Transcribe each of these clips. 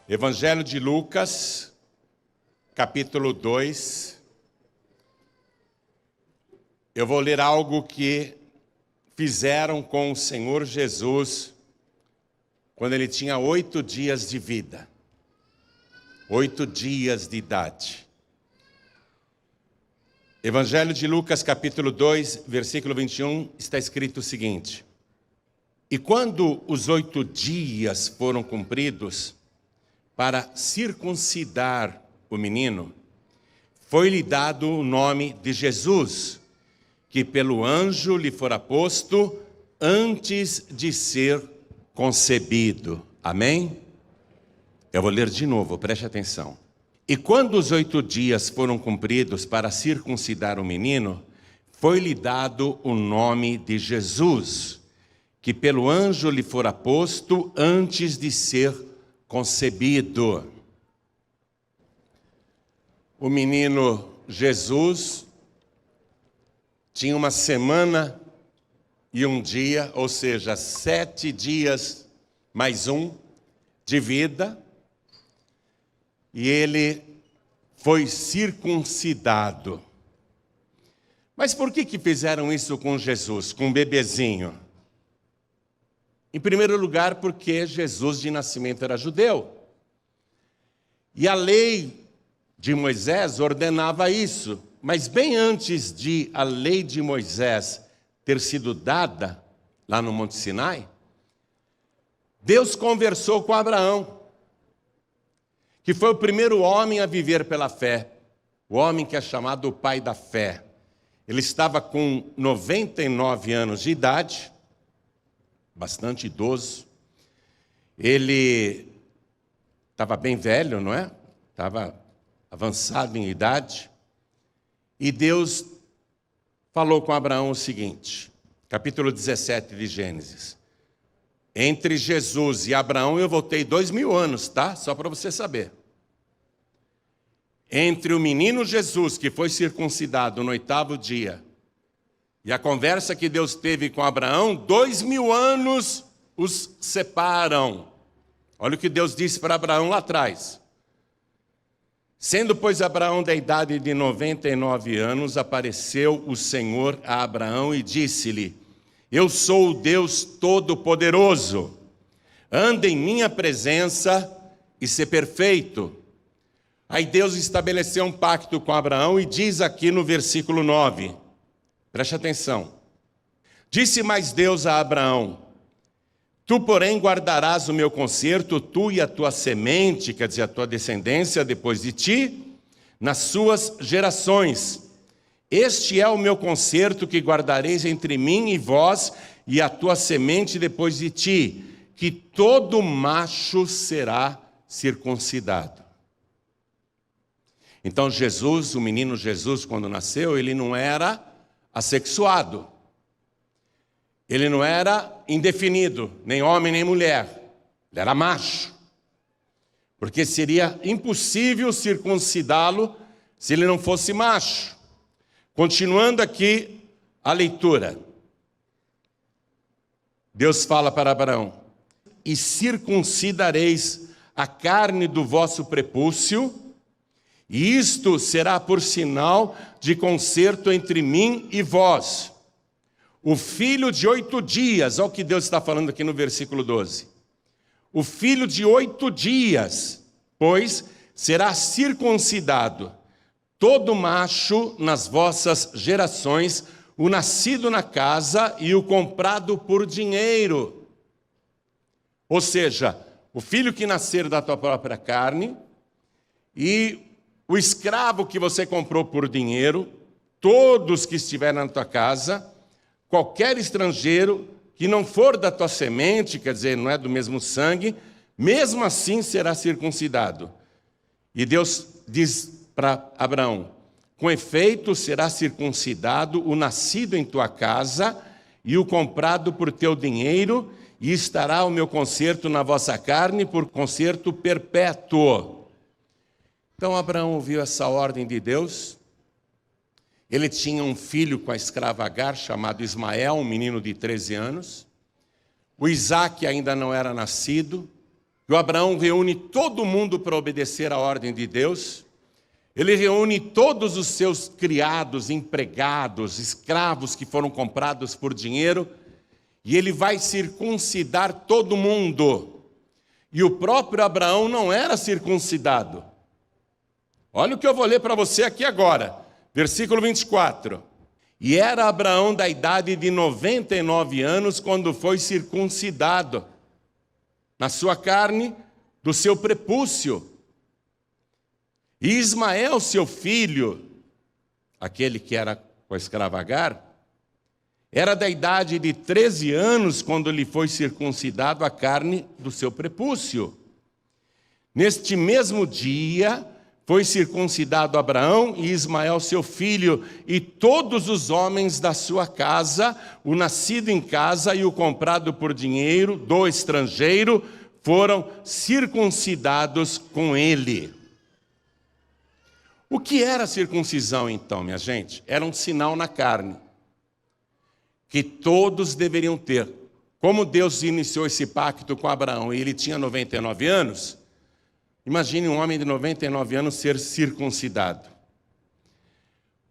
Evangelho de Lucas, capítulo 2. Eu vou ler algo que fizeram com o Senhor Jesus quando ele tinha 8 dias de vida, 8 dias de idade. Evangelho de Lucas, capítulo 2, versículo 21, está escrito o seguinte: E quando os 8 dias foram cumpridos, para circuncidar o menino, foi-lhe dado o nome de Jesus, que pelo anjo lhe fora posto antes de ser concebido. Amém? Eu vou ler de novo, preste atenção. E quando os 8 dias foram cumpridos para circuncidar o menino, foi-lhe dado o nome de Jesus, que pelo anjo lhe fora posto antes de ser concebido. O menino Jesus tinha uma semana e um dia, ou seja, 7 dias mais um de vida, e ele foi circuncidado. Mas por que fizeram isso com Jesus, com um bebezinho? Em primeiro lugar, porque Jesus de nascimento era judeu. E a lei de Moisés ordenava isso. Mas bem antes de a lei de Moisés ter sido dada lá no Monte Sinai, Deus conversou com Abraão, que foi o primeiro homem a viver pela fé, o homem que é chamado o pai da fé. Ele estava com 99 anos de idade, bastante idoso. Ele estava bem velho, não é? Estava avançado em idade. E Deus falou com Abraão o seguinte, capítulo 17 de Gênesis. Entre Jesus e Abraão eu voltei 2000 anos, tá? Só para você saber. Entre o menino Jesus, que foi circuncidado no 8º dia, e a conversa que Deus teve com Abraão, 2000 anos os separam. Olha o que Deus disse para Abraão lá atrás. Sendo, pois, Abraão da idade de 99 anos, apareceu o Senhor a Abraão e disse-lhe: Eu sou o Deus Todo-Poderoso. Anda em minha presença e ser perfeito. Aí Deus estabeleceu um pacto com Abraão e diz aqui no versículo 9, preste atenção. Disse mais Deus a Abraão: Tu, porém, guardarás o meu concerto, tu e a tua semente, quer dizer, a tua descendência depois de ti, nas suas gerações. Este é o meu concerto que guardareis entre mim e vós e a tua semente depois de ti, que todo macho será circuncidado. Então Jesus, o menino Jesus, quando nasceu, ele não era assexuado. Ele não era indefinido, nem homem nem mulher. Ele era macho. Porque seria impossível circuncidá-lo se ele não fosse macho. Continuando aqui a leitura. Deus fala para Abraão: E circuncidareis a carne do vosso prepúcio, e isto será por sinal de concerto entre mim e vós. O filho de 8 dias, olha o que Deus está falando aqui no versículo 12. O filho de 8 dias, pois, será circuncidado, todo macho nas vossas gerações, o nascido na casa e o comprado por dinheiro. Ou seja, o filho que nascer da tua própria carne e o escravo que você comprou por dinheiro, todos que estiverem na tua casa, qualquer estrangeiro que não for da tua semente, quer dizer, não é do mesmo sangue, mesmo assim será circuncidado. E Deus diz para Abraão: Com efeito será circuncidado o nascido em tua casa e o comprado por teu dinheiro, e estará o meu concerto na vossa carne por concerto perpétuo. Então Abraão ouviu essa ordem de Deus. Ele tinha um filho com a escrava Agar, chamado Ismael, um menino de 13 anos. O Isaac ainda não era nascido. que o Abraão reúne todo mundo para obedecer à ordem de Deus. Ele reúne todos os seus criados, empregados, escravos que foram comprados por dinheiro, e ele vai circuncidar todo mundo. E o próprio Abraão não era circuncidado. Olha o que eu vou ler para você aqui agora, versículo 24. E era Abraão da idade de 99 anos quando foi circuncidado, na sua carne, do seu prepúcio. E Ismael, seu filho, aquele que era com a escrava Agar, era da idade de 13 anos quando lhe foi circuncidado a carne do seu prepúcio. Neste mesmo dia foi circuncidado Abraão e Ismael, seu filho, e todos os homens da sua casa, o nascido em casa e o comprado por dinheiro do estrangeiro, foram circuncidados com ele. O que era a circuncisão, então, minha gente? Era um sinal na carne, que todos deveriam ter. Como Deus iniciou esse pacto com Abraão e ele tinha 99 anos, imagine um homem de 99 anos ser circuncidado.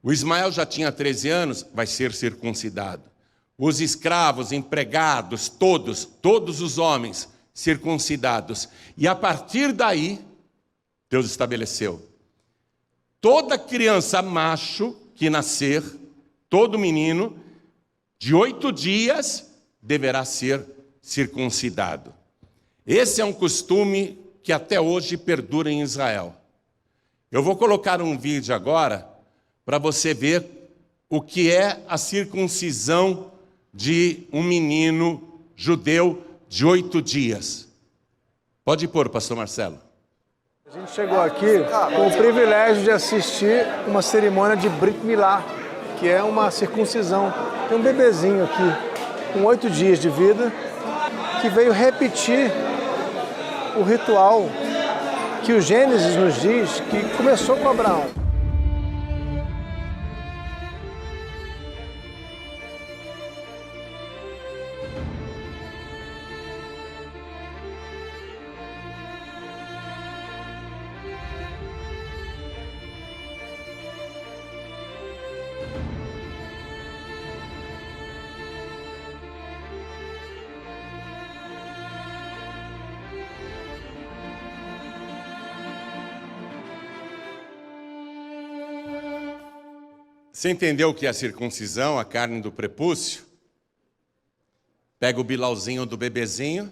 O Ismael já tinha 13 anos, vai ser circuncidado. Os escravos, empregados, todos os homens circuncidados. E a partir daí, Deus estabeleceu: toda criança macho que nascer, todo menino, de 8 dias, deverá ser circuncidado. Esse é um costume que até hoje perdura em Israel. Eu vou colocar um vídeo agora para você ver o que é a circuncisão de um menino judeu de 8 dias. Pode pôr, pastor Marcelo. A gente chegou aqui com o privilégio de assistir uma cerimônia de Brit Milá, que é uma circuncisão. Tem um bebezinho aqui, com 8 dias de vida, que veio repetir o ritual que o Gênesis nos diz que começou com Abraão. Você entendeu o que é a circuncisão, a carne do prepúcio? Pega o bilauzinho do bebezinho,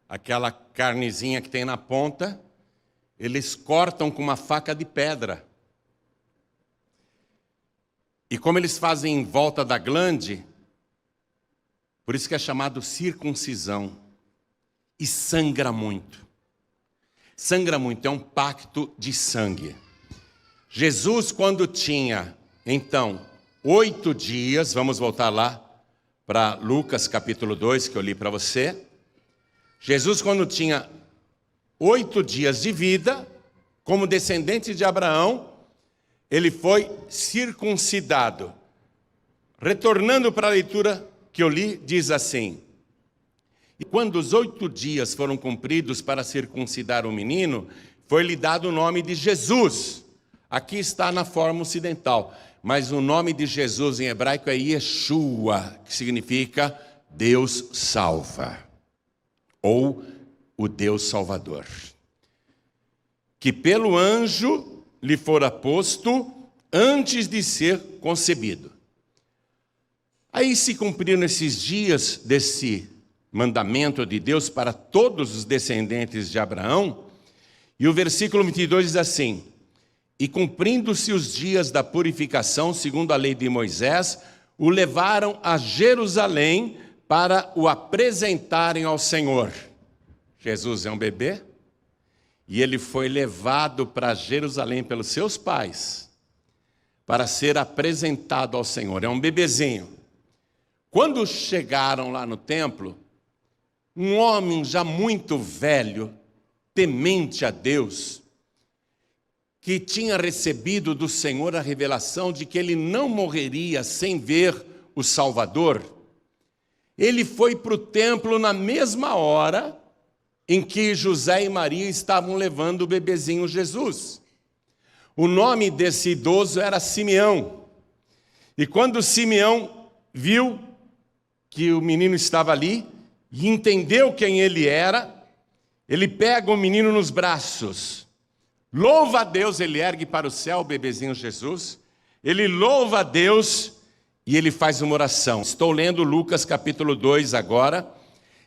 aquela carnezinha que tem na ponta, eles cortam com uma faca de pedra. E como eles fazem em volta da glande, por isso que é chamado circuncisão. E sangra muito. Sangra muito, é um pacto de sangue. Jesus, quando tinha, então, 8 dias, vamos voltar lá para Lucas capítulo 2, que eu li para você. Jesus, quando tinha 8 dias de vida, como descendente de Abraão, ele foi circuncidado. Retornando para a leitura que eu li, diz assim: e quando os 8 dias foram cumpridos para circuncidar o menino, foi-lhe dado o nome de Jesus. Aqui está na forma ocidental, mas o nome de Jesus em hebraico é Yeshua, que significa Deus salva, ou o Deus Salvador. Que pelo anjo lhe fora posto antes de ser concebido. Aí se cumpriram esses dias desse mandamento de Deus para todos os descendentes de Abraão, e o versículo 22 diz assim: e cumprindo-se os dias da purificação, segundo a lei de Moisés, o levaram a Jerusalém para o apresentarem ao Senhor. Jesus é um bebê e ele foi levado para Jerusalém pelos seus pais para ser apresentado ao Senhor. É um bebezinho. Quando chegaram lá no templo, um homem já muito velho, temente a Deus, que tinha recebido do Senhor a revelação de que ele não morreria sem ver o Salvador, ele foi para o templo na mesma hora em que José e Maria estavam levando o bebezinho Jesus. O nome desse idoso era Simeão. E quando Simeão viu que o menino estava ali e entendeu quem ele era, ele pega o menino nos braços, louva a Deus, ele ergue para o céu o bebezinho Jesus, ele louva a Deus e ele faz uma oração. Estou lendo Lucas capítulo 2 agora,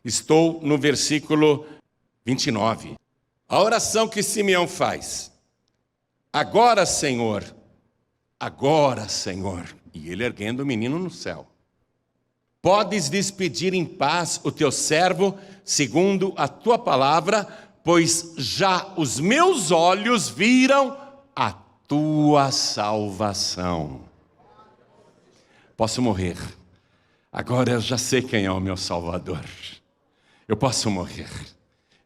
estou no versículo 29. A oração que Simeão faz: agora, Senhor, e ele erguendo o menino no céu, podes despedir em paz o teu servo, segundo a tua palavra, pois já os meus olhos viram a tua salvação. Posso morrer, agora eu já sei quem é o meu Salvador. Eu posso morrer,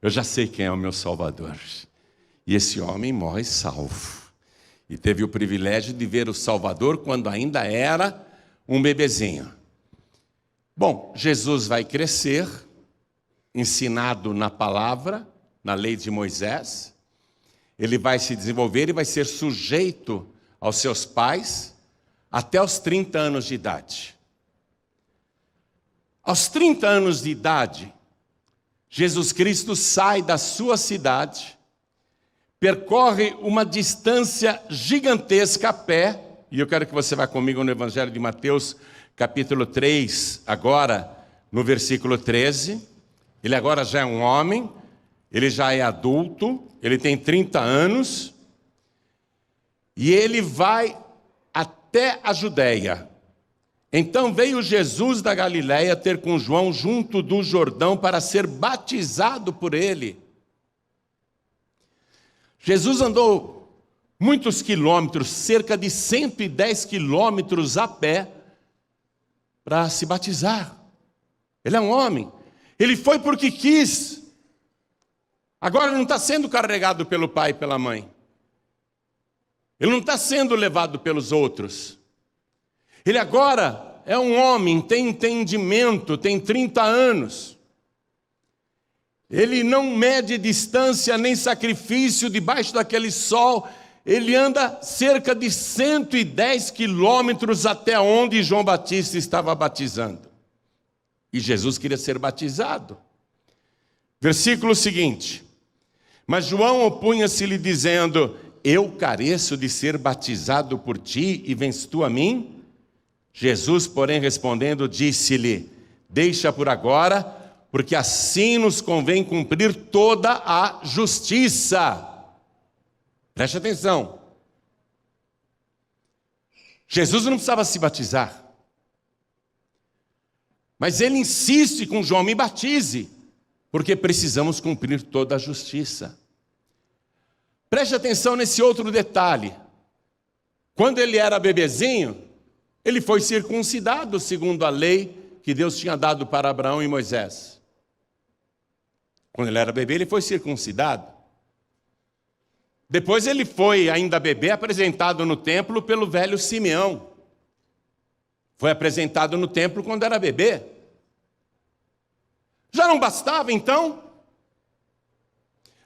eu já sei quem é o meu Salvador. E esse homem morre salvo. E teve o privilégio de ver o Salvador quando ainda era um bebezinho. Bom, Jesus vai crescer, ensinado na palavra, na lei de Moisés. Ele vai se desenvolver e vai ser sujeito aos seus pais até os 30 anos de idade. Aos 30 anos de idade, Jesus Cristo sai da sua cidade, percorre uma distância gigantesca a pé, e eu quero que você vá comigo no Evangelho de Mateus, capítulo 3, agora no versículo 13. Ele agora já é um homem, ele já é adulto, ele tem 30 anos, e ele vai até a Judéia. Então veio Jesus da Galiléia ter com João junto do Jordão para ser batizado por ele. Jesus andou muitos quilômetros, cerca de 110 quilômetros a pé, para se batizar. Ele é um homem. Ele foi porque quis. Agora ele não está sendo carregado pelo pai e pela mãe. Ele não está sendo levado pelos outros. Ele agora é um homem, tem entendimento, tem 30 anos. Ele não mede distância nem sacrifício debaixo daquele sol. Ele anda cerca de 110 quilômetros até onde João Batista estava batizando. E Jesus queria ser batizado. Versículo seguinte: mas João opunha-se-lhe dizendo: eu careço de ser batizado por ti e vens tu a mim? Jesus, porém, respondendo, disse-lhe: deixa por agora, porque assim nos convém cumprir toda a justiça. Preste atenção. Jesus não precisava se batizar, mas ele insiste com João: me batize, porque precisamos cumprir toda a justiça. Preste atenção nesse outro detalhe. Quando ele era bebezinho, ele foi circuncidado segundo a lei que Deus tinha dado para Abraão e Moisés. Quando ele era bebê, ele foi circuncidado. Depois ele foi, ainda bebê, apresentado no templo pelo velho Simeão. Foi apresentado no templo quando era bebê. Já não bastava, então?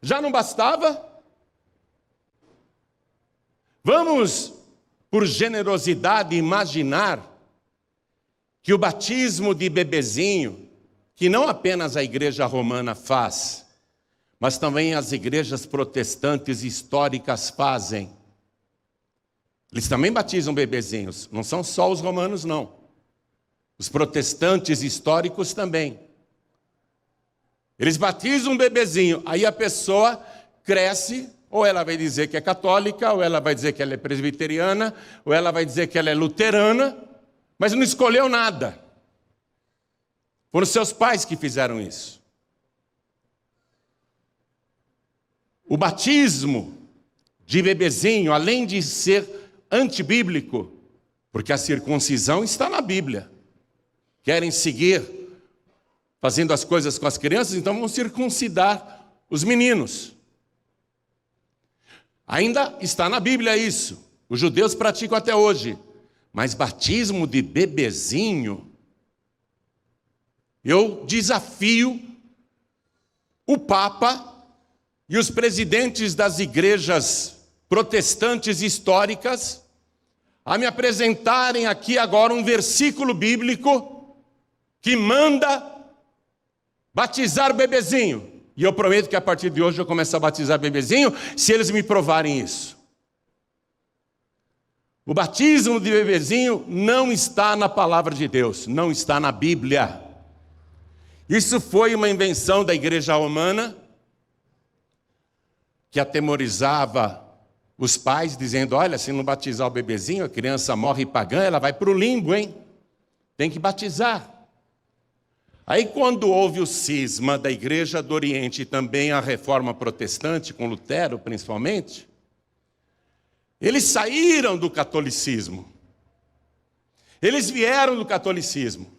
Já não bastava? Vamos, por generosidade, imaginar que o batismo de bebezinho, que não apenas a igreja romana faz, mas também as igrejas protestantes históricas fazem. Eles também batizam bebezinhos, não são só os romanos, não. Os protestantes históricos também. Eles batizam um bebezinho, aí a pessoa cresce, ou ela vai dizer que é católica, ou ela vai dizer que ela é presbiteriana, ou ela vai dizer que ela é luterana, mas não escolheu nada. Foram seus pais que fizeram isso. O batismo de bebezinho, além de ser antibíblico, porque a circuncisão está na Bíblia. Querem seguir fazendo as coisas com as crianças, então vão circuncidar os meninos. Ainda está na Bíblia isso. Os judeus praticam até hoje. Mas batismo de bebezinho, eu desafio o Papa e os presidentes das igrejas protestantes históricas a me apresentarem aqui agora um versículo bíblico que manda batizar bebezinho. E eu prometo que a partir de hoje eu começo a batizar bebezinho, se eles me provarem isso. O batismo de bebezinho não está na palavra de Deus, não está na Bíblia. Isso foi uma invenção da igreja romana, que atemorizava os pais, dizendo, olha, se não batizar o bebezinho, a criança morre pagã, ela vai para o limbo, hein? Tem que batizar. Aí quando houve o cisma da igreja do Oriente e também a reforma protestante, com Lutero principalmente, eles saíram do catolicismo. Eles vieram do catolicismo.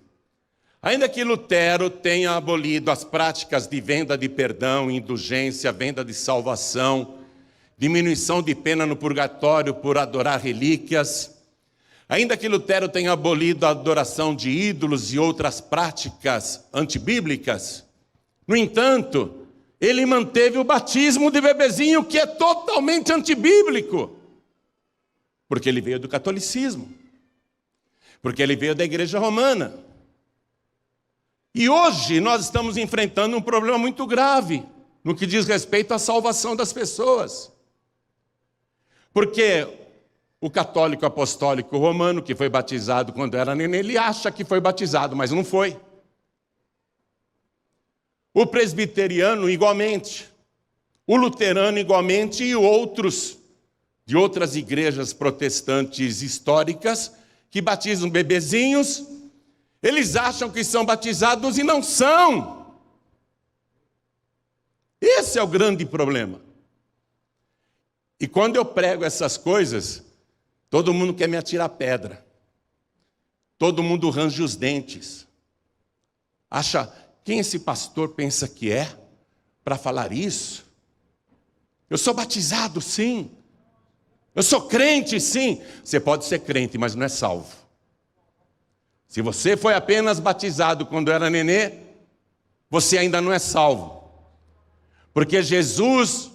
Ainda que Lutero tenha abolido as práticas de venda de perdão, indulgência, venda de salvação, diminuição de pena no purgatório por adorar relíquias, ainda que Lutero tenha abolido a adoração de ídolos e outras práticas antibíblicas, no entanto, ele manteve o batismo de bebezinho, que é totalmente antibíblico, porque ele veio do catolicismo, porque ele veio da igreja romana. E hoje nós estamos enfrentando um problema muito grave no que diz respeito à salvação das pessoas. Porque o católico apostólico romano, que foi batizado quando era neném, ele acha que foi batizado, mas não foi. O presbiteriano igualmente, o luterano igualmente e outros de outras igrejas protestantes históricas que batizam bebezinhos, eles acham que são batizados e não são. Esse é o grande problema. E quando eu prego essas coisas, todo mundo quer me atirar pedra. Todo mundo range os dentes. Acha, quem esse pastor pensa que é para falar isso? Eu sou batizado, sim. Eu sou crente, sim. Você pode ser crente, mas não é salvo. Se você foi apenas batizado quando era nenê, você ainda não é salvo. Porque Jesus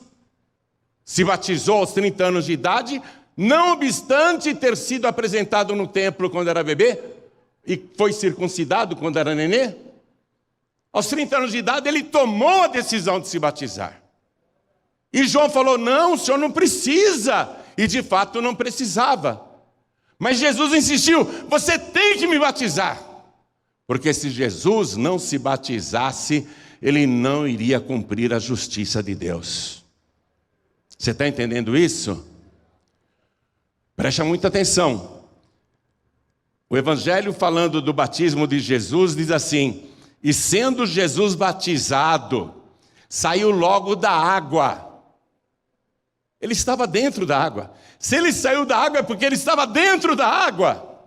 se batizou aos 30 anos de idade, não obstante ter sido apresentado no templo quando era bebê, e foi circuncidado quando era nenê. Aos 30 anos de idade, ele tomou a decisão de se batizar. E João falou, não, o senhor não precisa. E de fato não precisava. Mas Jesus insistiu, você tem que me batizar. Porque se Jesus não se batizasse, ele não iria cumprir a justiça de Deus. Você está entendendo isso? Presta muita atenção. O Evangelho falando do batismo de Jesus diz assim, e sendo Jesus batizado, saiu logo da água. Ele estava dentro da água. Se ele saiu da água é porque ele estava dentro da água.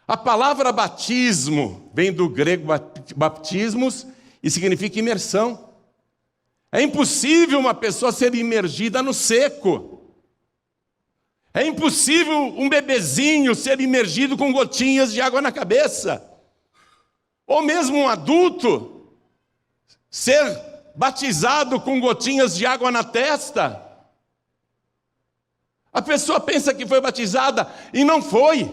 A palavra batismo vem do grego baptismos e significa imersão. É impossível uma pessoa ser imergida no seco. É impossível um bebezinho ser imergido com gotinhas de água na cabeça. Ou mesmo um adulto ser batizado com gotinhas de água na testa. A pessoa pensa que foi batizada e não foi.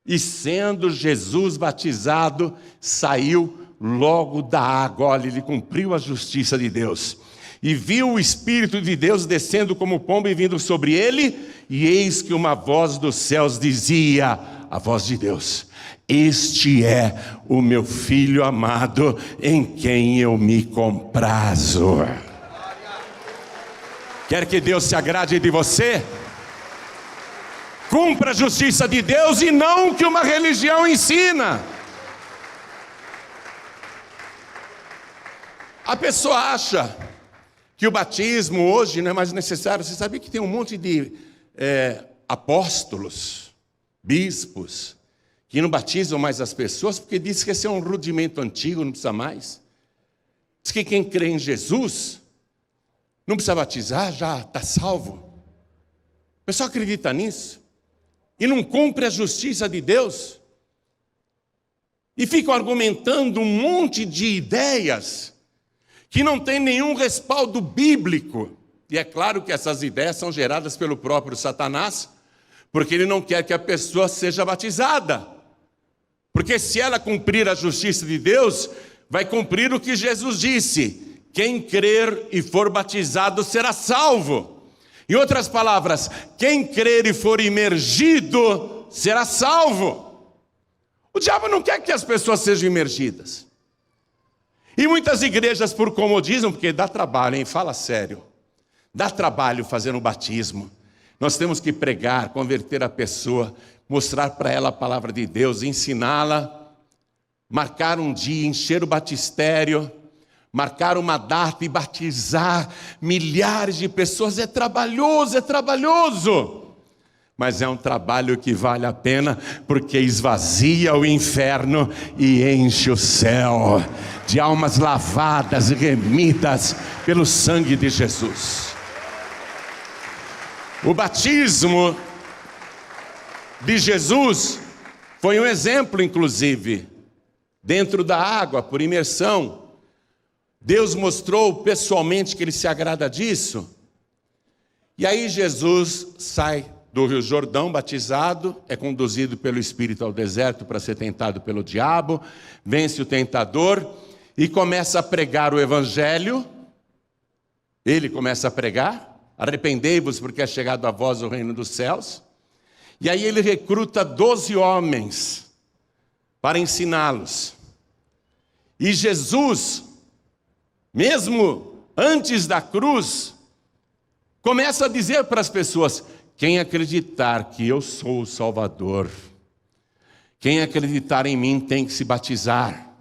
E sendo Jesus batizado, saiu logo da água. Olha, ele cumpriu a justiça de Deus. E viu o Espírito de Deus descendo como pomba e vindo sobre ele. E eis que uma voz dos céus dizia, a voz de Deus, este é o meu filho amado, em quem eu me comprazo. Quer que Deus se agrade de você? Cumpra a justiça de Deus e não o que uma religião ensina. A pessoa acha que o batismo hoje não é mais necessário. Você sabia que tem um monte de apóstolos, bispos, que não batizam mais as pessoas, porque diz que esse é um rudimento antigo, não precisa mais. Diz que quem crê em Jesus não precisa batizar, já está salvo. O pessoal acredita nisso e não cumpre a justiça de Deus. e ficam argumentando um monte de ideias que não tem nenhum respaldo bíblico. E é claro que essas ideias são geradas pelo próprio Satanás, porque ele não quer que a pessoa seja batizada. Porque se ela cumprir a justiça de Deus, vai cumprir o que Jesus disse: quem crer e for batizado será salvo. Em outras palavras, quem crer e for imergido será salvo. O diabo não quer que as pessoas sejam imergidas. E muitas igrejas, por comodismo, porque dá trabalho, hein? Fala sério. Dá trabalho fazer um batismo. Nós temos que pregar, converter a pessoa, mostrar para ela a palavra de Deus, ensiná-la, marcar um dia, encher o batistério, marcar uma data e batizar milhares de pessoas. É trabalhoso, é trabalhoso. Mas é um trabalho que vale a pena, porque esvazia o inferno e enche o céu de almas lavadas e remidas pelo sangue de Jesus. O batismo de Jesus foi um exemplo, inclusive, dentro da água, por imersão. Deus mostrou pessoalmente que Ele se agrada disso. E aí Jesus sai do Rio Jordão, batizado, é conduzido pelo Espírito ao deserto para ser tentado pelo diabo, vence o tentador e começa a pregar o Evangelho. Ele começa a pregar: arrependei-vos, porque é chegado a vós o reino dos céus. E aí ele recruta 12 homens para ensiná-los. E Jesus, mesmo antes da cruz, começa a dizer para as pessoas: quem acreditar que eu sou o Salvador, quem acreditar em mim tem que se batizar.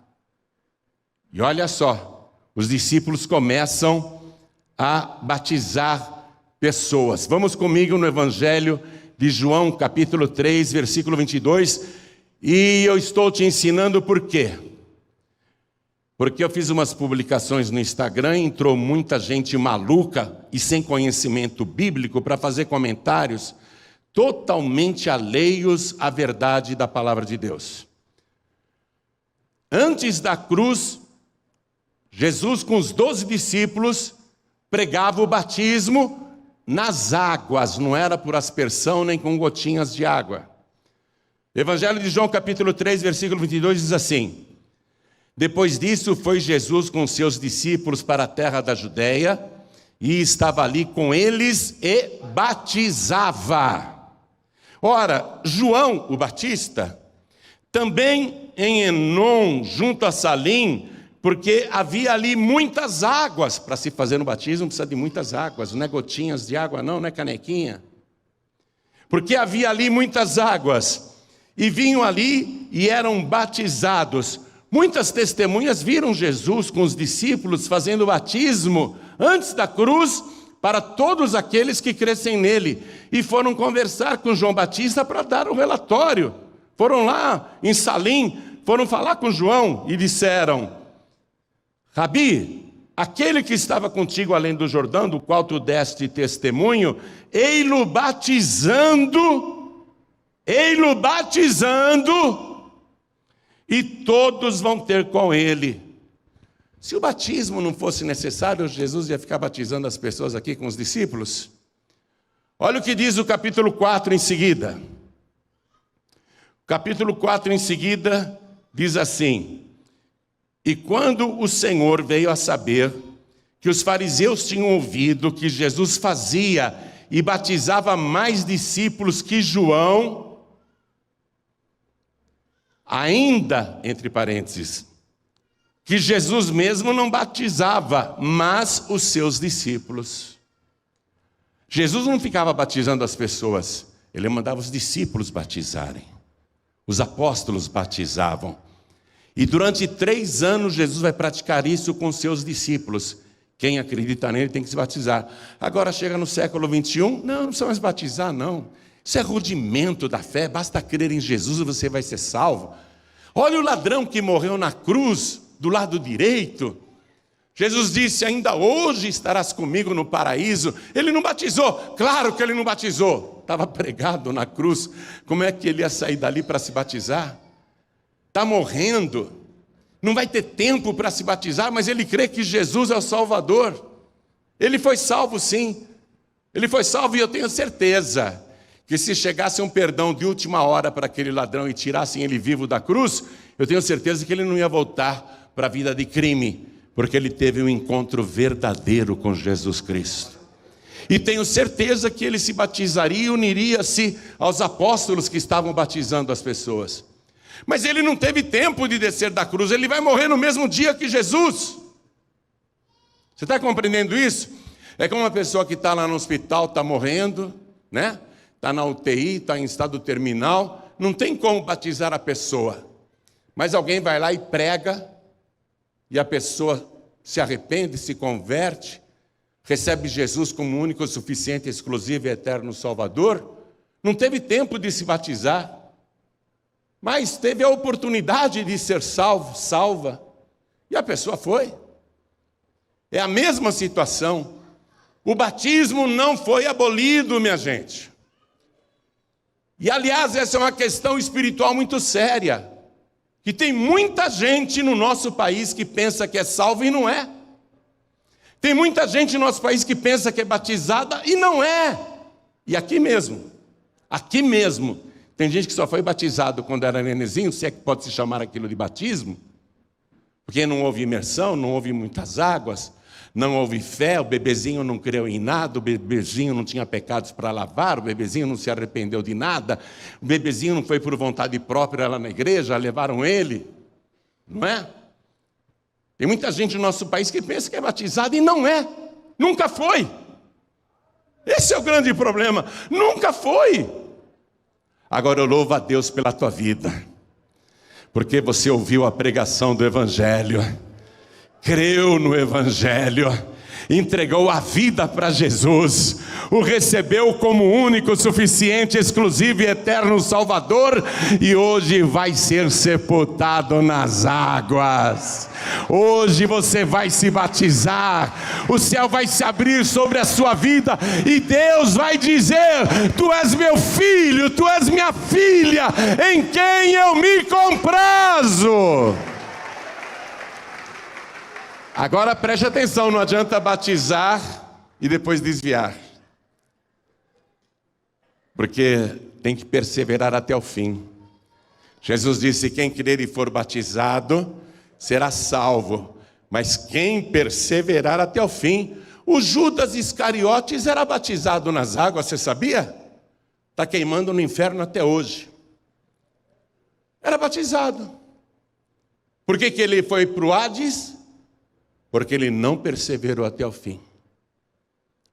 E olha só, os discípulos começam a batizar pessoas. Vamos comigo no Evangelho de João, capítulo 3, versículo 22. E eu estou te ensinando por quê? Porque eu fiz umas publicações no Instagram, entrou muita gente maluca e sem conhecimento bíblico para fazer comentários totalmente alheios à verdade da palavra de Deus. Antes da cruz, Jesus com os 12 discípulos pregava o batismo nas águas, não era por aspersão nem com gotinhas de água. Evangelho de João, capítulo 3, versículo 22 diz assim: depois disso foi Jesus com seus discípulos para a terra da Judeia, e estava ali com eles e batizava. Ora, João, o Batista, também em Enom, junto a Salim, porque havia ali muitas águas. Para se fazer no batismo precisa de muitas águas, não é gotinhas de água não é canequinha. Porque havia ali muitas águas, e vinham ali e eram batizados. Muitas testemunhas viram Jesus com os discípulos fazendo o batismo antes da cruz para todos aqueles que crescem nele. E foram conversar com João Batista para dar o relatório. Foram lá em Salim, foram falar com João e disseram: Rabi, aquele que estava contigo além do Jordão, do qual tu deste testemunho, ei-lo batizando, e todos vão ter com ele. Se o batismo não fosse necessário, Jesus ia ficar batizando as pessoas aqui com os discípulos? Olha o que diz o capítulo 4 em seguida. O capítulo 4 em seguida diz assim: e quando o Senhor veio a saber que os fariseus tinham ouvido que Jesus fazia e batizava mais discípulos que João, ainda, entre parênteses, que Jesus mesmo não batizava, mas os seus discípulos. Jesus não ficava batizando as pessoas, ele mandava os discípulos batizarem. Os apóstolos batizavam. E durante 3 anos Jesus vai praticar isso com seus discípulos. Quem acredita nele tem que se batizar. Agora chega no século 21, não precisa mais batizar não. Isso é rudimento da fé, basta crer em Jesus e você vai ser salvo. Olha o ladrão que morreu na cruz, do lado direito. Jesus disse: ainda hoje estarás comigo no paraíso. Ele não batizou, claro que ele não batizou. Estava pregado na cruz, como é que ele ia sair dali para se batizar? está morrendo, não vai ter tempo para se batizar, mas ele crê que Jesus é o Salvador. Ele foi salvo sim, ele foi salvo, e eu tenho certeza que se chegasse um perdão de última hora para aquele ladrão e tirassem ele vivo da cruz, eu tenho certeza que ele não ia voltar para a vida de crime, porque ele teve um encontro verdadeiro com Jesus Cristo. E tenho certeza que ele se batizaria e uniria-se aos apóstolos que estavam batizando as pessoas. Mas ele não teve tempo de descer da cruz, ele vai morrer no mesmo dia que Jesus. Você está compreendendo isso? É como uma pessoa que está lá no hospital, está morrendo, né? Está na UTI, está em estado terminal, não tem como batizar a pessoa. Mas alguém vai lá e prega, e a pessoa se arrepende, se converte, recebe Jesus como único, suficiente, exclusivo e eterno Salvador. Não teve tempo de se batizar, mas teve a oportunidade de ser salvo, salva, e a pessoa foi. É a mesma situação. O batismo não foi abolido, minha gente. E aliás, essa é uma questão espiritual muito séria, que tem muita gente no nosso país que pensa que é salvo e não é. Tem muita gente no nosso país que pensa que é batizada e não é. E aqui mesmo, tem gente que só foi batizado quando era nenenzinho, se é que pode se chamar aquilo de batismo, porque não houve imersão, não houve muitas águas, não houve fé, o bebezinho não creu em nada, o bebezinho não tinha pecados para lavar, o bebezinho não se arrependeu de nada, o bebezinho não foi por vontade própria lá na igreja, levaram ele, não é? Tem muita gente no nosso país que pensa que é batizado e não é, nunca foi. Esse é o grande problema, nunca foi. Agora eu louvo a Deus pela tua vida, porque você ouviu a pregação do Evangelho, creu no Evangelho, entregou a vida para Jesus, o recebeu como único, suficiente, exclusivo e eterno Salvador, e hoje vai ser sepultado nas águas. Hoje você vai se batizar, o céu vai se abrir sobre a sua vida, e Deus vai dizer: tu és meu filho, tu és minha filha, em quem eu me comprazo. Agora preste atenção, não adianta batizar e depois desviar, porque tem que perseverar até o fim. Jesus disse: quem crer e for batizado será salvo, mas quem perseverar até o fim. O Judas Iscariotes era batizado nas águas, você sabia? Está queimando no inferno até hoje. Era batizado. Por que ele foi para o Hades? Porque ele não perseverou até o fim.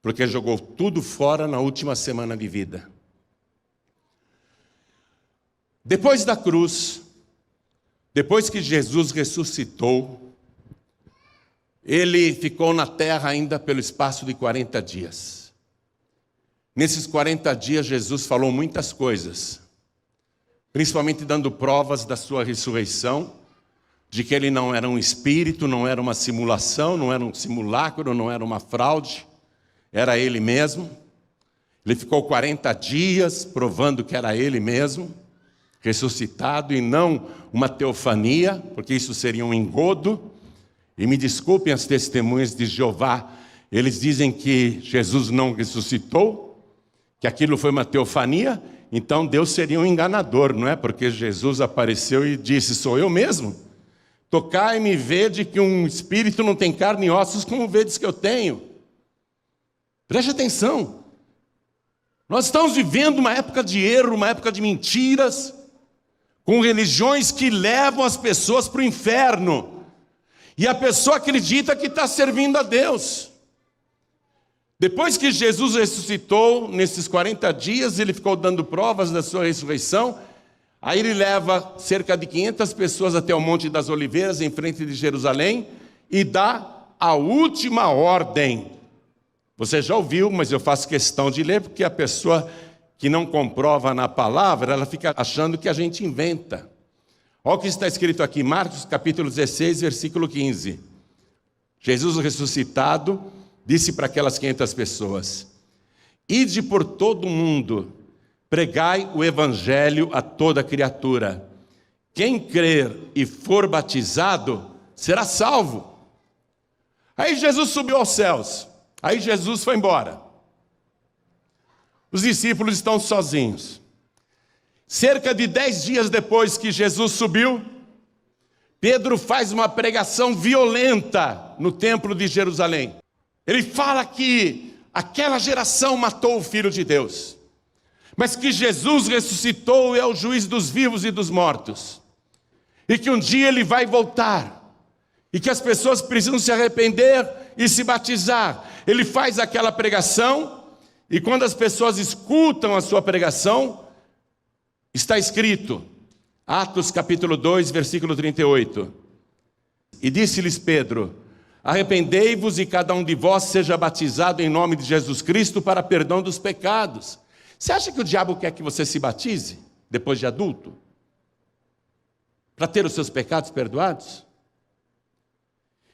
Porque jogou tudo fora na última semana de vida. Depois da cruz, depois que Jesus ressuscitou, ele ficou na terra ainda pelo espaço de 40 dias. Nesses 40 dias, Jesus falou muitas coisas, principalmente dando provas da sua ressurreição, de que ele não era um espírito, não era uma simulação, não era um simulacro, não era uma fraude, era ele mesmo. Ele ficou 40 dias provando que era ele mesmo, ressuscitado, e não uma teofania, porque isso seria um engodo. E me desculpem as testemunhas de Jeová, eles dizem que Jesus não ressuscitou, que aquilo foi uma teofania, então Deus seria um enganador, não é? Porque Jesus apareceu e disse: sou eu mesmo. Tocai-me e vede que um espírito não tem carne e ossos, como vedes que eu tenho. Preste atenção. Nós estamos vivendo uma época de erro, uma época de mentiras, com religiões que levam as pessoas para o inferno. E a pessoa acredita que está servindo a Deus. Depois que Jesus ressuscitou, nesses 40 dias, ele ficou dando provas da sua ressurreição. Aí ele leva cerca de 500 pessoas até o Monte das Oliveiras, em frente de Jerusalém, e dá a última ordem. Você já ouviu, mas eu faço questão de ler, porque a pessoa que não comprova na palavra, ela fica achando que a gente inventa. Olha o que está escrito aqui, Marcos capítulo 16, versículo 15. Jesus ressuscitado disse para aquelas 500 pessoas: ide por todo o mundo, pregai o evangelho a toda criatura. quem crer e for batizado será salvo. Aí Jesus subiu aos céus. Aí Jesus foi embora. Os discípulos estão sozinhos. Cerca de 10 dias depois que Jesus subiu, Pedro faz uma pregação violenta no templo de Jerusalém. Ele fala que aquela geração matou o Filho de Deus, mas que Jesus ressuscitou e é o juiz dos vivos e dos mortos, e que um dia ele vai voltar, e que as pessoas precisam se arrepender e se batizar. Ele faz aquela pregação, e quando as pessoas escutam a sua pregação, está escrito, Atos capítulo 2, versículo 38. E disse-lhes Pedro: arrependei-vos e cada um de vós seja batizado em nome de Jesus Cristo para perdão dos pecados. Você acha que o diabo quer que você se batize depois de adulto? Para ter os seus pecados perdoados?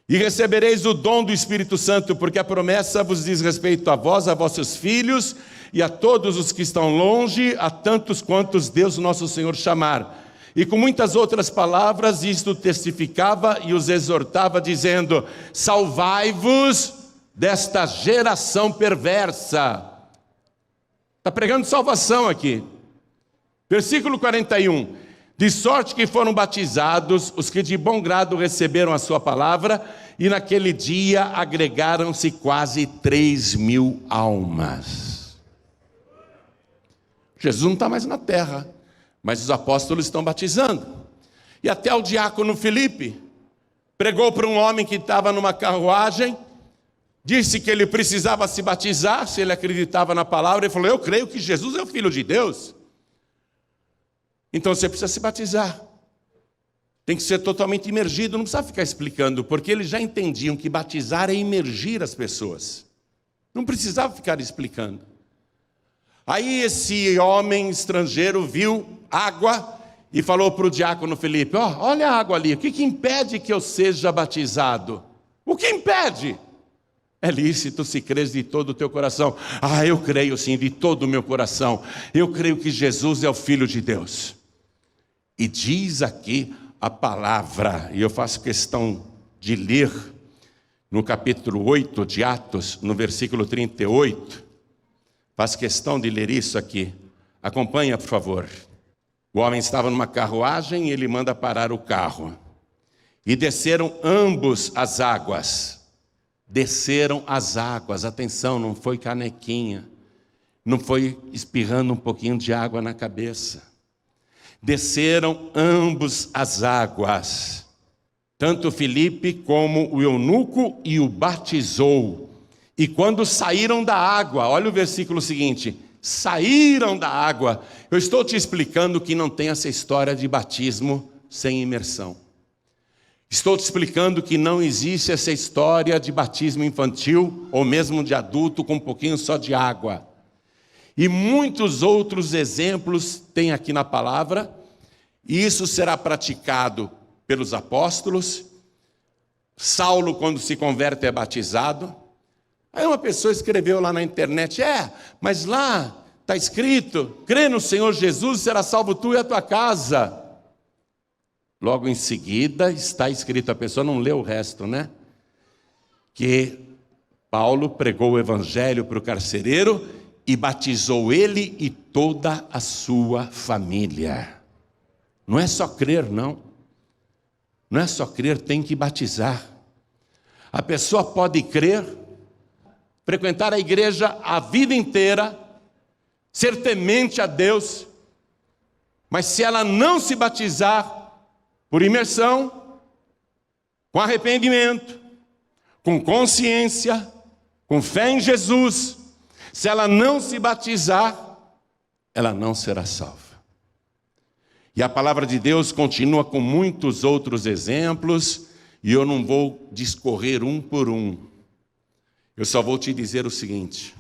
E recebereis o dom do Espírito Santo, porque a promessa vos diz respeito a vós, a vossos filhos e a todos os que estão longe, a tantos quantos Deus nosso Senhor chamar. E com muitas outras palavras isto testificava e os exortava, dizendo: salvai-vos desta geração perversa. Está pregando salvação aqui. Versículo 41. De sorte que foram batizados os que de bom grado receberam a sua palavra, e naquele dia agregaram-se quase 3.000 almas. Jesus não está mais na terra, mas os apóstolos estão batizando. E até o diácono Filipe pregou para um homem que estava numa carruagem, disse que ele precisava se batizar, se ele acreditava na palavra, ele falou: eu creio que Jesus é o Filho de Deus. Então você precisa se batizar. Tem que ser totalmente imergido, não precisa ficar explicando, porque eles já entendiam que batizar é imergir as pessoas. Não precisava ficar explicando. Aí esse homem estrangeiro viu água e falou para o diácono Filipe: olha a água ali, o que impede que eu seja batizado? O que impede? É lícito se crês de todo o teu coração. Eu creio sim, de todo o meu coração. Eu creio que Jesus é o Filho de Deus. E diz aqui a palavra, e eu faço questão de ler no capítulo 8 de Atos, no versículo 38. Faço questão de ler isso aqui. Acompanha, por favor. O homem estava numa carruagem e ele manda parar o carro. E desceram ambos as águas. Desceram as águas. Atenção, não foi canequinha. Não foi espirrando um pouquinho de água na cabeça. Desceram ambos as águas. Tanto Filipe como o eunuco, e o batizou. E quando saíram da água, olha o versículo seguinte, saíram da água. Eu estou te explicando que não tem essa história de batismo sem imersão. Estou te explicando que não existe essa história de batismo infantil, ou mesmo de adulto, com um pouquinho só de água. E muitos outros exemplos tem aqui na palavra, e isso será praticado pelos apóstolos. Saulo, quando se converte, é batizado. Aí uma pessoa escreveu lá na internet: mas lá está escrito, crê no Senhor Jesus, será salvo tu e a tua casa. Logo em seguida está escrito, a pessoa não leu o resto, né? Que Paulo pregou o evangelho para o carcereiro e batizou ele e toda a sua família. Não é só crer, não. Não é só crer, tem que batizar. A pessoa pode crer, frequentar a igreja a vida inteira, ser temente a Deus, mas se ela não se batizar por imersão, com arrependimento, com consciência, com fé em Jesus, se ela não se batizar, ela não será salva. E a palavra de Deus continua com muitos outros exemplos, e eu não vou discorrer um por um. Eu só vou te dizer o seguinte: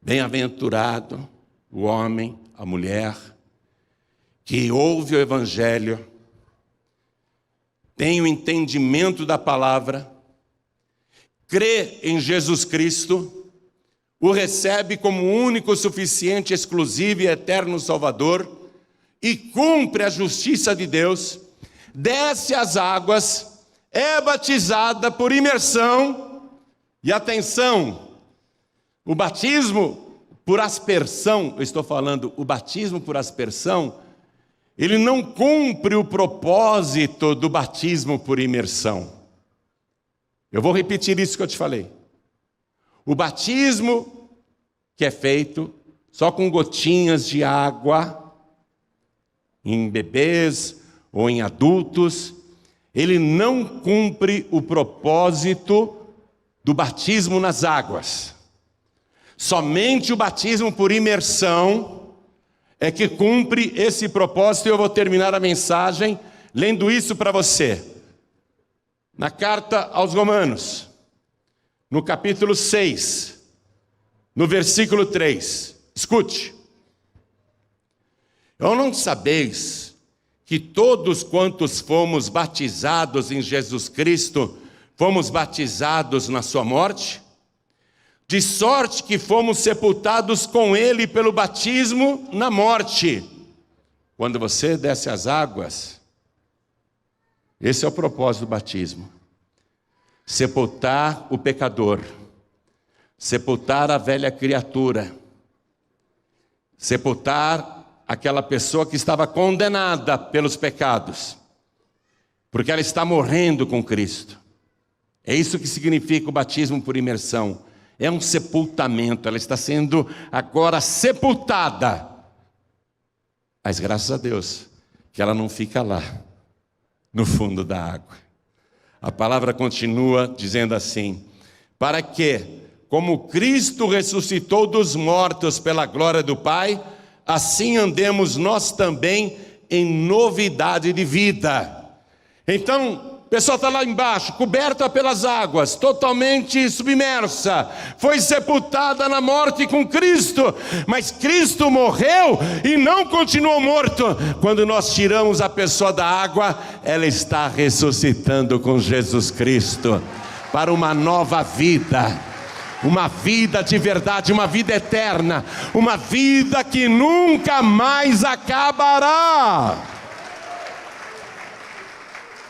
bem-aventurado o homem, a mulher, que ouve o evangelho, tem o entendimento da palavra, crê em Jesus Cristo, o recebe como único, suficiente, exclusivo e eterno Salvador, e cumpre a justiça de Deus, desce às águas, é batizada por imersão, e atenção, o batismo por aspersão, eu estou falando, o batismo por aspersão, ele não cumpre o propósito do batismo por imersão. Eu vou repetir isso que eu te falei. O batismo que é feito só com gotinhas de água, em bebês ou em adultos, ele não cumpre o propósito do batismo nas águas. Somente o batismo por imersão é que cumpre esse propósito, e eu vou terminar a mensagem lendo isso para você. Na carta aos Romanos, no capítulo 6, no versículo 3, escute. Ou não sabeis que todos quantos fomos batizados em Jesus Cristo, fomos batizados na sua morte? De sorte que fomos sepultados com Ele pelo batismo na morte. Quando você desce as águas, esse é o propósito do batismo. Sepultar o pecador, sepultar a velha criatura, sepultar aquela pessoa que estava condenada pelos pecados, porque ela está morrendo com Cristo. É isso que significa o batismo por imersão. É um sepultamento, ela está sendo agora sepultada. Mas graças a Deus, que ela não fica lá, no fundo da água. A palavra continua dizendo assim: para que, como Cristo ressuscitou dos mortos pela glória do Pai, assim andemos nós também em novidade de vida. Então, a pessoa está lá embaixo, coberta pelas águas, totalmente submersa, foi sepultada na morte com Cristo, mas Cristo morreu e não continuou morto. Quando nós tiramos a pessoa da água, ela está ressuscitando com Jesus Cristo, para uma nova vida. Uma vida de verdade, uma vida eterna, uma vida que nunca mais acabará.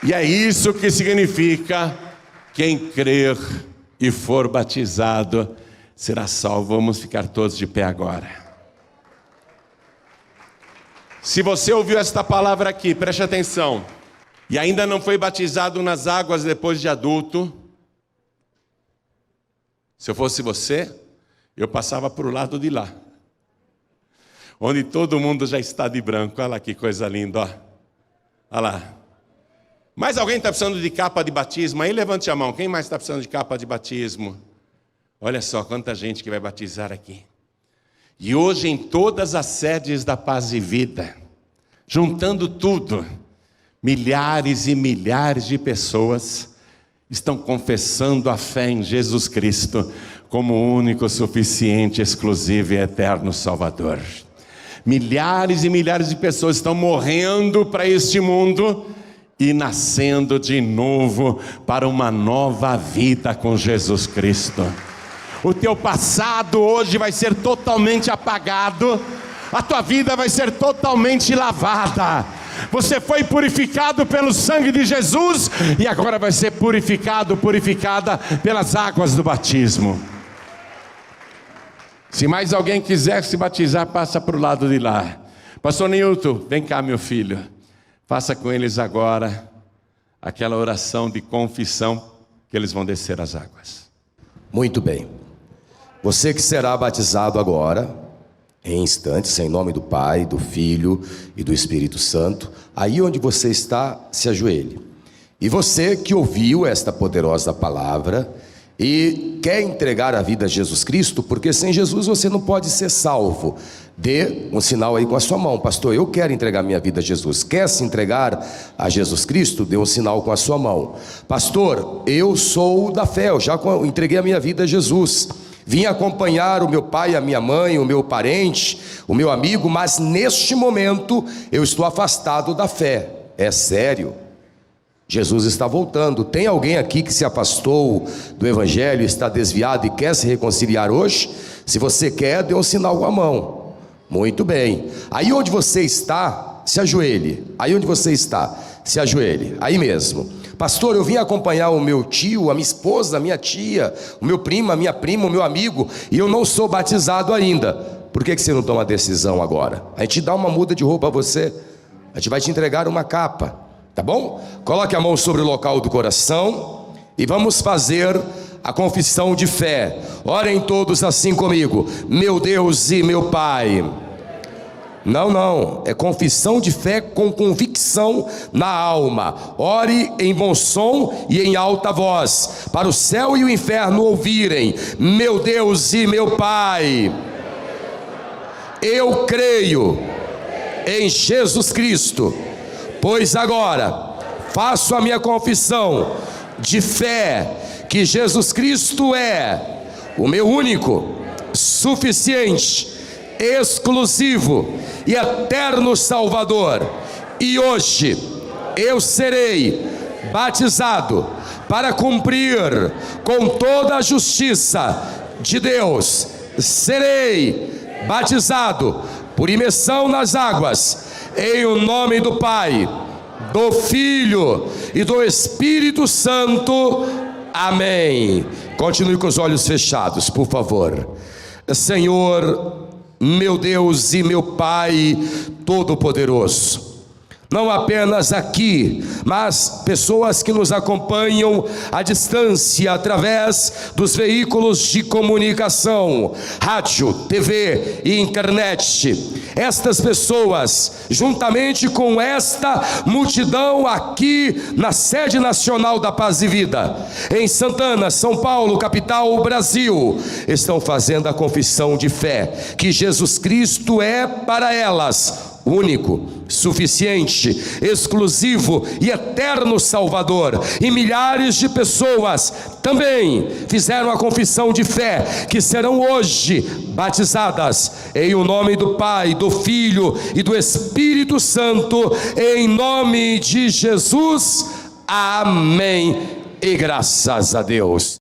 E é isso que significa: quem crer e for batizado será salvo. Vamos ficar todos de pé agora. Se você ouviu esta palavra aqui, preste atenção, e ainda não foi batizado nas águas depois de adulto, se eu fosse você, eu passava para o lado de lá, onde todo mundo já está de branco. Olha lá que coisa linda, ó. Olha lá. Mais alguém está precisando de capa de batismo? Aí levante a mão. Quem mais está precisando de capa de batismo? Olha só quanta gente que vai batizar aqui. E hoje em todas as sedes da Paz e Vida, juntando tudo, milhares e milhares de pessoas estão confessando a fé em Jesus Cristo como o único, suficiente, exclusivo e eterno Salvador. Milhares e milhares de pessoas estão morrendo para este mundo e nascendo de novo para uma nova vida com Jesus Cristo. O teu passado hoje vai ser totalmente apagado, a tua vida vai ser totalmente lavada. Você foi purificado pelo sangue de Jesus e agora vai ser purificada pelas águas do batismo. Se mais alguém quiser se batizar, passa para o lado de lá. Pastor Nilton, vem cá, meu filho. Faça com eles agora aquela oração de confissão, que eles vão descer as águas. Muito bem. Você que será batizado agora, em instantes, em nome do Pai, do Filho e do Espírito Santo, aí onde você está, se ajoelhe. E você que ouviu esta poderosa palavra e quer entregar a vida a Jesus Cristo, porque sem Jesus você não pode ser salvo, dê um sinal aí com a sua mão. Pastor, eu quero entregar minha vida a Jesus. Quer se entregar a Jesus Cristo? Dê um sinal com a sua mão. Pastor, eu sou da fé, eu já entreguei a minha vida a Jesus. Vim acompanhar o meu pai, a minha mãe, o meu parente, o meu amigo, mas neste momento eu estou afastado da fé. É sério. Jesus está voltando. Tem alguém aqui que se afastou do Evangelho, está desviado e quer se reconciliar hoje? Se você quer, dê um sinal com a mão. Muito bem. Aí onde você está, se ajoelhe. Aí onde você está, se ajoelhe. Aí mesmo. Pastor, eu vim acompanhar o meu tio, a minha esposa, a minha tia, o meu primo, a minha prima, o meu amigo, e eu não sou batizado ainda. Por que você não toma decisão agora? A gente dá uma muda de roupa a você. A gente vai te entregar uma capa, tá bom? Coloque a mão sobre o local do coração e vamos fazer a confissão de fé. Orem todos assim comigo. Meu Deus e meu Pai. Não, é confissão de fé com convicção na alma. Ore em bom som e em alta voz, para o céu e o inferno ouvirem. Meu Deus e meu Pai, eu creio em Jesus Cristo, pois agora faço a minha confissão de fé, que Jesus Cristo é o meu único, suficiente, exclusivo e eterno Salvador, e hoje eu serei batizado para cumprir com toda a justiça de Deus. Serei batizado por imersão nas águas, em o nome do Pai, do Filho e do Espírito Santo. Amém. Continue com os olhos fechados, por favor. Senhor, meu Deus e meu Pai Todo-Poderoso, não apenas aqui, mas pessoas que nos acompanham à distância, através dos veículos de comunicação, rádio, TV e internet. Estas pessoas, juntamente com esta multidão aqui na sede nacional da Paz e Vida, em Santana, São Paulo, capital Brasil, estão fazendo a confissão de fé, que Jesus Cristo é para elas único, suficiente, exclusivo e eterno Salvador. E milhares de pessoas também fizeram a confissão de fé, que serão hoje batizadas em o nome do Pai, do Filho e do Espírito Santo, em nome de Jesus. Amém. E graças a Deus.